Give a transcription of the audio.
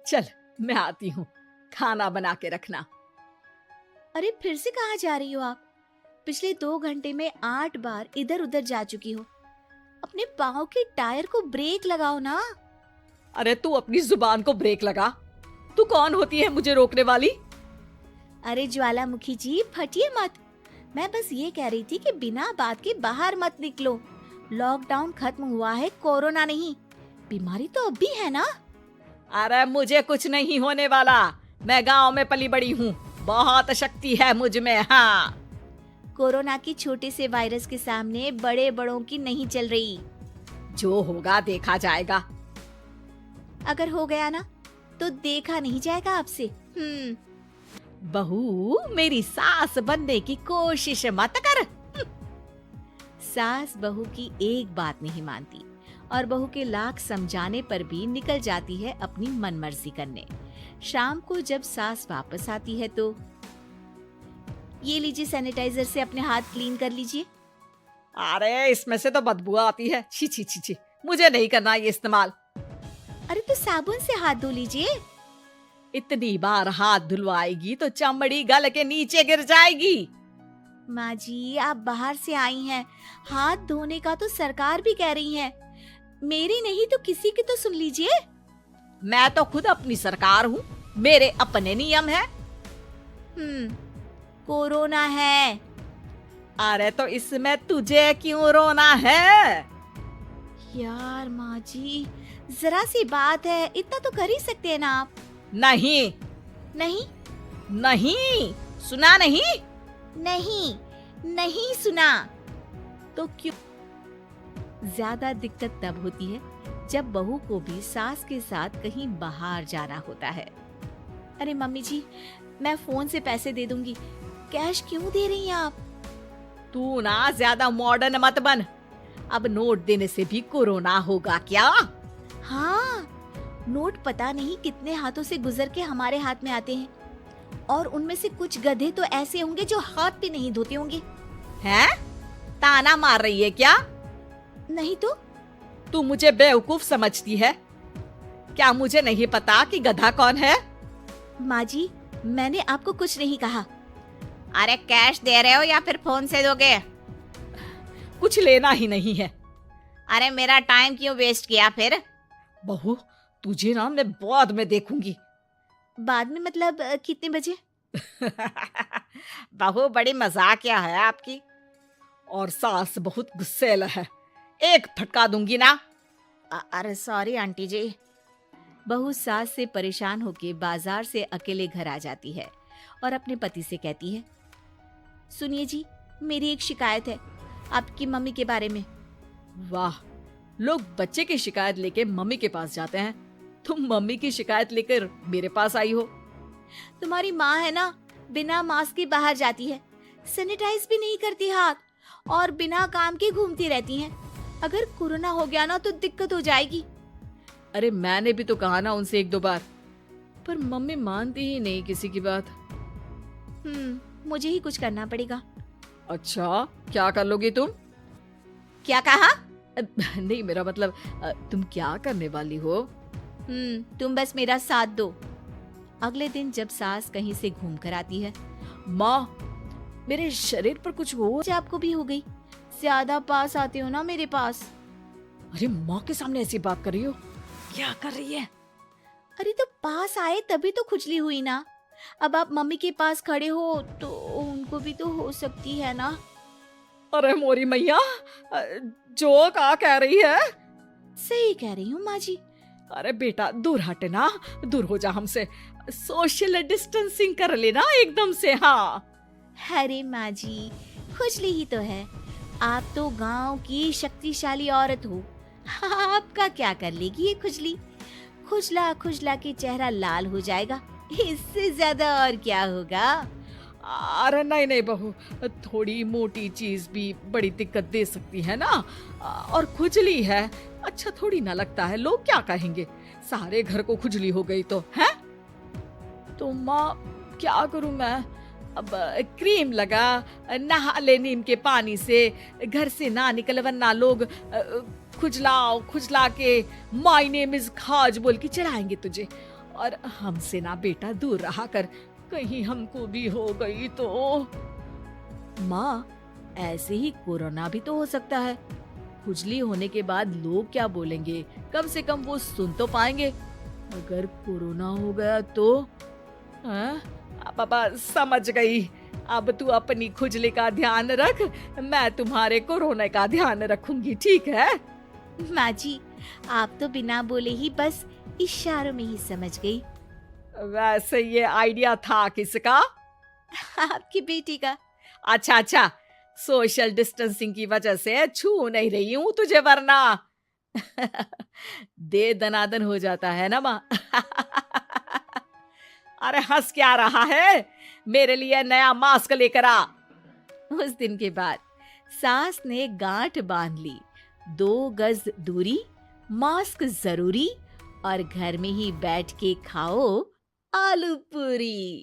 चल मैं आती हूँ, खाना बना के रखना। अरे फिर से कहाँ जा रही हो आप? पिछले 2 घंटे में 8 बार इधर उधर जा चुकी हो। अपने पाँव के टायर को ब्रेक लगाओ ना। अरे तू अपनी जुबान को ब्रेक लगा। तू कौन होती है मुझे रोकने वाली? अरे ज्वालामुखी जी, फटिए मत। मैं बस ये कह रही थी कि बिना बात के बाहर मत निकलो। लॉकडाउन खत्म हुआ है, कोरोना नहीं। बीमारी तो अब भी है ना। अरे मुझे कुछ नहीं होने वाला। मैं गांव में पली बड़ी हूँ, बहुत शक्ति है मुझ में। हाँ, कोरोना की छोटे से वायरस के सामने बड़े बड़ों की नहीं चल रही। जो होगा देखा जाएगा। अगर हो गया ना तो देखा नहीं जाएगा आपसे। बहू, मेरी सास बनने की कोशिश मत कर। सास बहू की एक बात नहीं मानती और बहू के लाख समझाने पर भी निकल जाती है अपनी मनमर्जी करने। शाम को जब सास वापस आती है तो ये लीजिए, सैनिटाइजर से अपने हाथ क्लीन कर लीजिए। अरे इसमें से तो बदबू आती है। छी छी छी छी, मुझे नहीं करना ये इस्तेमाल। अरे तो साबुन से हाथ धो लीजिए। इतनी बार हाथ धुलवाएगी तो चमड़ी गल के नीचे गिर जाएगी। माँ जी, आप बाहर से आई हैं, हाथ धोने का तो सरकार भी कह रही है। मेरी नहीं तो किसी की तो सुन लीजिए। मैं तो खुद अपनी सरकार हूँ, मेरे अपने नियम है। कोरोना है। अरे तो इसमें तुझे क्यों रोना है? यार माँ जी, जरा सी बात है, इतना तो कर ही सकते हैं ना आप। नहीं नहीं नहीं, सुना नहीं? नहीं नहीं सुना। तो क्यों? ज्यादा दिक्कत तब होती है जब बहू को भी सास के साथ कहीं बाहर जाना होता है। अरे मम्मी जी, मैं फोन से पैसे दे दूंगी, कैश क्यों दे रही हैं आप? तू ना ज्यादा मॉडर्न मत बन। अब नोट देने से भी कोरोना होगा क्या? हाँ, नोट पता नहीं कितने हाथों से गुजर के हमारे हाथ में आते हैं, और उनमें से कुछ गधे तो ऐसे होंगे जो हाथ भी नहीं धोते होंगे। हैं? ताना मार रही है क्या? नहीं तो। तू मुझे बेवकूफ समझती है क्या? मुझे नहीं पता कि गधा कौन है? माँ जी, मैंने आपको कुछ नहीं कहा। अरे कैश दे रहे हो या फिर फोन से दोगे? कुछ लेना ही नहीं है। अरे मेरा टाइम क्यों वेस्ट किया फिर? बहू, तुझे ना मैं बाद में देखूंगी। बाद में मतलब कितने बजे? बहू बड़ी मजाकिया है आपकी। और सास बहुत गुस्सेल है, एक फटका दूंगी ना। अरे सॉरी आंटी जी। बहू सास से परेशान होके बाजार से अकेले घर आ जाती है और अपने पति से कहती है, सुनिए जी, मेरी एक शिकायत है आपकी मम्मी के बारे में। वाह, लोग बच्चे की शिकायत लेके मम्मी के पास जाते हैं, तुम मम्मी की शिकायत लेकर मेरे पास आई हो। तुम्हारी माँ है ना, बिना मास्क के बाहर जाती है, सैनिटाइज भी नहीं करती हाथ, और बिना काम के घूमती रहती हैं। अगर कोरोना हो गया ना तो दिक्कत हो जाएगी। अरे मैंने भी तो कहा ना उनसे 1-2 बार, पर मम्मी मानती ही नहीं किसी की बात। मुझे ही कुछ करना पड़ेगा। अच्छा, क्या कर लोगी तुम? क्या कहा? नहीं, मेरा मतलब तुम क्या करने वाली हो? तुम बस मेरा साथ दो। अगले दिन जब सास कहीं से घूम कर आती है, माँ, मेरे शरीर पर कुछ हो। आपको भी हो गई? ज्यादा पास आते हो ना मेरे पास। अरे माँ के सामने ऐसी बात कर रही हो? क्या कर रही है? अरे तो पास आए तभी तो खुजली हुई ना। अब आप मम्मी के पास खड़े हो तो उनको भी तो हो सकती है ना। अरे मोरी मैया, जो क्या कह रही है? सही कह रही हूँ माँ जी। अरे बेटा, दूर हटे ना, दूर हो जा हमसे। सोशल डिस्टेंसिंग कर लेना एकदम से। हाँ। अरे माँ जी, खुजली ही तो है। आप तो गांव की शक्तिशाली औरत हो, आपका क्या कर लेगी ये खुजली? खुजला खुजला के चेहरा लाल हो जाएगा, इससे ज्यादा और क्या होगा? अरे नहीं नहीं बहू, थोड़ी मोटी चीज भी बड़ी दिक्कत दे सकती है ना। और खुजली है, अच्छा थोड़ी ना लगता है, लोग क्या कहेंगे? सारे घर को खुजली हो गई तो है। तो माँ, क्या करूं मैं? अब क्रीम लगा, नहा ले नीम के पानी से, घर से ना निकल वरना लोग खुजला के माय नेम इज खाज बोल के चढ़ाएंगे तुझे। और हमसे ना बेटा दूर रहा कर, कहीं हमको भी हो गई तो। माँ, ऐसे ही कोरोना भी तो हो सकता है। खुजली होने के बाद लोग क्या बोलेंगे, कम से कम वो सुन तो पाएंगे। अगर कोरोना हो गया तो? हाँ? पापा समझ गई। अब तू अपनी खुजली का ध्यान रख, मैं तुम्हारे कोरोना का ध्यान रखूंगी, ठीक है? माँ जी, आप तो बिना बोले ही बस इशारों में ही समझ गई। वैसे ये आइडिया था किसका? आपकी बेटी का। अच्छा अच्छा, सोशल डिस्टेंसिंग की वजह से छू नहीं रही हूँ तुझे, वरना दे दनादन हो जाता है ना माँ। अरे हंस क्या रहा है? मेरे लिए नया मास्क लेकर आ। उस दिन के बाद सास ने गांठ बांध ली। 2 गज दूरी, मास्क जरूरी और घर में ही बैठ के खाओ आलू पूरी।